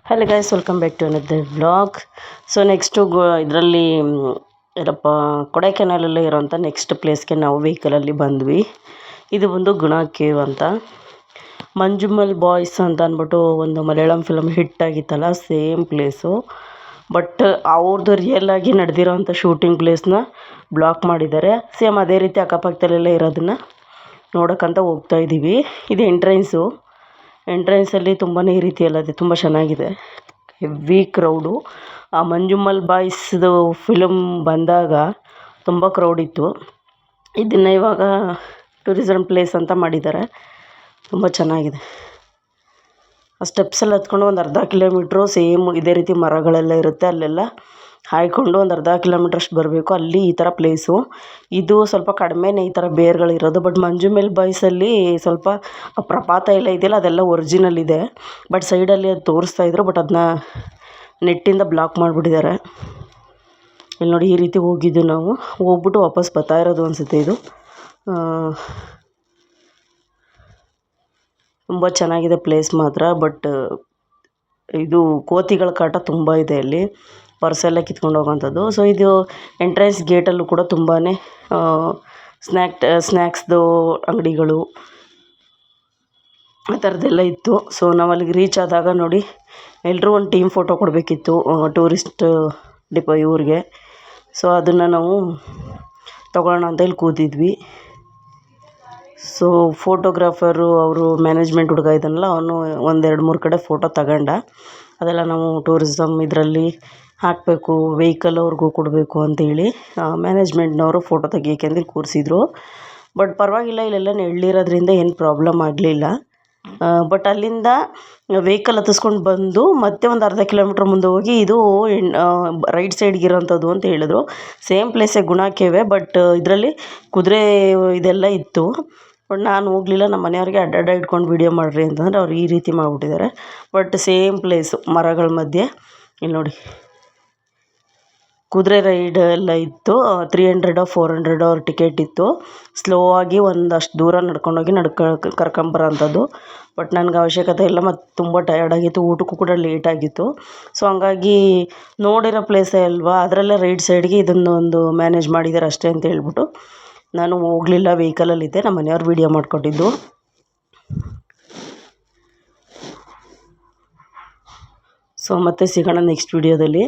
Hello guys, welcome back to another vlog. So next ಇದರಲ್ಲಿ ಏನಪ್ಪ ಕೊಡೈಕೆನಾಲಲ್ಲಿ ಇರೋಂಥ ನೆಕ್ಸ್ಟ್ ಪ್ಲೇಸ್ಗೆ ನಾವು ವೆಹಿಕಲಲ್ಲಿ ಬಂದ್ವಿ. ಇದು ಒಂದು ಗುಣ ಕೇವ್ ಅಂತ. ಮಂಜುಮಲ್ ಬಾಯ್ಸ್ ಅಂತ ಅಂದ್ಬಿಟ್ಟು ಒಂದು ಮಲಯಾಳಂ ಫಿಲಮ್ ಹಿಟ್ ಆಗಿತ್ತಲ್ಲ, ಸೇಮ್ ಪ್ಲೇಸು. ಬಟ್ ಅವ್ರದ್ದು ರಿಯಲ್ ಆಗಿ ನಡೆದಿರೋಂಥ ಶೂಟಿಂಗ್ ಪ್ಲೇಸ್ನ ಬ್ಲಾಕ್ ಮಾಡಿದ್ದಾರೆ. ಸೇಮ್ ಅದೇ ರೀತಿ ಅಕ್ಕಪಕ್ಕದಲ್ಲೆಲ್ಲ ಇರೋದನ್ನು ನೋಡೋಕ್ಕಂತ ಹೋಗ್ತಾ ಇದ್ದೀವಿ. ಇದು ಎಂಟ್ರೆನ್ಸಲ್ಲಿ ತುಂಬಾ ಈ ರೀತಿ ಎಲ್ಲ ಇದೆ, ತುಂಬ ಚೆನ್ನಾಗಿದೆ. Heavy crowd. ಆ ಮಂಜುಮಲ್ ಬಾಯ್ಸ್ದು ಫಿಲಮ್ ಬಂದಾಗ ತುಂಬ ಕ್ರೌಡ್ ಇತ್ತು. ಇದನ್ನು ಇವಾಗ ಟೂರಿಸಮ್ ಪ್ಲೇಸ್ ಅಂತ ಮಾಡಿದ್ದಾರೆ, ತುಂಬ ಚೆನ್ನಾಗಿದೆ. ಆ ಸ್ಟೆಪ್ಸಲ್ಲಿ ಹತ್ಕೊಂಡು ಒಂದು ಅರ್ಧ ಕಿಲೋಮೀಟ್ರು ಸೇಮ್ ಇದೇ ರೀತಿ ಮರಗಳೆಲ್ಲ ಇರುತ್ತೆ, ಅಲ್ಲೆಲ್ಲ ಹಾಯ್ಕೊಂಡು ಒಂದು ಅರ್ಧ ಕಿಲೋಮೀಟ್ರಷ್ಟು ಬರಬೇಕು. ಅಲ್ಲಿ ಈ ಥರ ಪ್ಲೇಸು. ಇದು ಸ್ವಲ್ಪ ಕಡಿಮೆನೇ ಈ ಥರ ಬೇರ್ಗಳಿರೋದು. ಬಟ್ ಮಂಜುಮಲ್ ಬಾಯ್ಸಲ್ಲಿ ಸ್ವಲ್ಪ ಪ್ರಪಾತ ಎಲ್ಲ ಇದೆಯಲ್ಲ, ಅದೆಲ್ಲ ಒರಿಜಿನಲ್ ಇದೆ. ಬಟ್ ಸೈಡಲ್ಲಿ ಅದು ತೋರಿಸ್ತಾಯಿದ್ರು, ಬಟ್ ಅದನ್ನ ನೆಟ್ಟಿಂದ ಬ್ಲಾಕ್ ಮಾಡಿಬಿಟ್ಟಿದ್ದಾರೆ. ಇಲ್ಲಿ ನೋಡಿ, ಈ ರೀತಿ ಹೋಗಿದ್ದು ನಾವು. ಹೋಗ್ಬಿಟ್ಟು ವಾಪಸ್ ಬರ್ತಾ ಇರೋದು ಅನಿಸುತ್ತೆ ಇದು. ತುಂಬ ಚೆನ್ನಾಗಿದೆ ಪ್ಲೇಸ್ ಮಾತ್ರ. ಬಟ್ ಇದು ಕೋತಿಗಳ ಕಾಟ ತುಂಬ ಇದೆ ಅಲ್ಲಿ, ಪರ್ಸೆಲ್ಲ ಕಿತ್ಕೊಂಡು ಹೋಗೋವಂಥದ್ದು. ಸೊ ಇದು ಎಂಟ್ರೆನ್ಸ್ ಗೇಟಲ್ಲೂ ಕೂಡ ತುಂಬಾ ಸ್ನ್ಯಾಕ್ಸ್ದು ಅಂಗಡಿಗಳು ಆ ಥರದ್ದೆಲ್ಲ ಇತ್ತು. ಸೊ ನಾವು ಅಲ್ಲಿಗೆ ರೀಚ್ ಆದಾಗ ನೋಡಿ, ಎಲ್ಲರೂ ಒಂದು ಟೀಮ್ ಫೋಟೋ ಕೊಡಬೇಕಿತ್ತು ಟೂರಿಸ್ಟ್ ಇವ್ರಿಗೆ. ಸೊ ಅದನ್ನು ನಾವು ತೊಗೊಳ್ಳೋಣ ಅಂತ ಇಲ್ಲಿ ಕೂತಿದ್ವಿ. ಸೊ ಫೋಟೋಗ್ರಾಫರು ಅವರು ಮ್ಯಾನೇಜ್ಮೆಂಟ್ ಹುಡುಗ ಇದ್ದಾನಲ್ಲ, ಅವನು 1-2-3 ಕಡೆ ಫೋಟೋ ತಗೊಂಡ. ಅದೆಲ್ಲ ನಾವು ಟೂರಿಸಮ್ ಇದರಲ್ಲಿ ಹಾಕಬೇಕು, ವೆಹಿಕಲ್ ಅವ್ರಿಗೂ ಕೊಡಬೇಕು ಅಂತೇಳಿ ಮ್ಯಾನೇಜ್ಮೆಂಟ್ನವರು ಫೋಟೋ ತೆಗಿಯೋಕ್ಕೆ ಅಂತ ಕೂರಿಸಿದ್ರು. ಬಟ್ ಪರವಾಗಿಲ್ಲ, ಇಲ್ಲೆಲ್ಲ ನೆರಳಿರೋದ್ರಿಂದ ಏನು ಪ್ರಾಬ್ಲಮ್ ಆಗಲಿಲ್ಲ. ಬಟ್ ಅಲ್ಲಿಂದ ವೆಹಿಕಲ್ ಹತ್ತಿಸ್ಕೊಂಡು ಬಂದು ಮತ್ತೆ ಒಂದು ಅರ್ಧ ಕಿಲೋಮೀಟ್ರ್ ಮುಂದೆ ಹೋಗಿ ಇದು ರೈಟ್ ಸೈಡ್ಗಿರೋಂಥದ್ದು ಅಂತ ಹೇಳಿದ್ರು. ಸೇಮ್ ಪ್ಲೇಸೇ ಗುಣ ಕೇವೆ, ಬಟ್ ಇದರಲ್ಲಿ ಕುದುರೆ ಇದೆಲ್ಲ ಇತ್ತು. ಬಟ್ ನಾನು ಹೋಗಲಿಲ್ಲ. ನಮ್ಮ ಮನೆಯವ್ರಿಗೆ ಅಡ್ಡ ಇಟ್ಕೊಂಡು ವೀಡಿಯೋ ಮಾಡಿರಿ ಅಂತಂದರೆ ಅವ್ರು ಈ ರೀತಿ ಮಾಡಿಬಿಟ್ಟಿದ್ದಾರೆ. ಬಟ್ ಸೇಮ್ ಪ್ಲೇಸು, ಮರಗಳ ಮಧ್ಯೆ. ಇಲ್ಲಿ ನೋಡಿ, ಕುದುರೆ ರೈಡ್ ಎಲ್ಲ ಇತ್ತು. 300-400 ಅವ್ರ ಟಿಕೆಟ್ ಇತ್ತು. ಸ್ಲೋ ಆಗಿ ಒಂದಷ್ಟು ದೂರ ನಡ್ಕೊಂಡೋಗಿ ಕರ್ಕೊಂಬರೋಂಥದ್ದು. ಬಟ್ ನನಗೆ ಅವಶ್ಯಕತೆ ಇಲ್ಲ, ಮತ್ತು ತುಂಬ ಟಯರ್ಡ್ ಆಗಿತ್ತು, ಊಟಕ್ಕೂ ಕೂಡ ಲೇಟ್ ಆಗಿತ್ತು. ಸೊ ಹಂಗಾಗಿ ನೋಡಿರೋ ಪ್ಲೇಸೇ ಅಲ್ವಾ, ಅದರಲ್ಲೇ ರೈಟ್ ಸೈಡ್ಗೆ ಇದನ್ನು ಒಂದು ಮ್ಯಾನೇಜ್ ಮಾಡಿದ್ದಾರೆ ಅಷ್ಟೇ ಅಂತ ಹೇಳ್ಬಿಟ್ಟು ನಾನು ಹೋಗಲಿಲ್ಲ. ವೆಹಿಕಲಲ್ಲಿದ್ದೆ, ನಮ್ಮ ಮನೆಯವ್ರು ವೀಡಿಯೋ ಮಾಡಿಕೊಟ್ಟಿದ್ದು. ಸೊ ಮತ್ತೆ ಸಿಗೋಣ ನೆಕ್ಸ್ಟ್ ವೀಡಿಯೋದಲ್ಲಿ.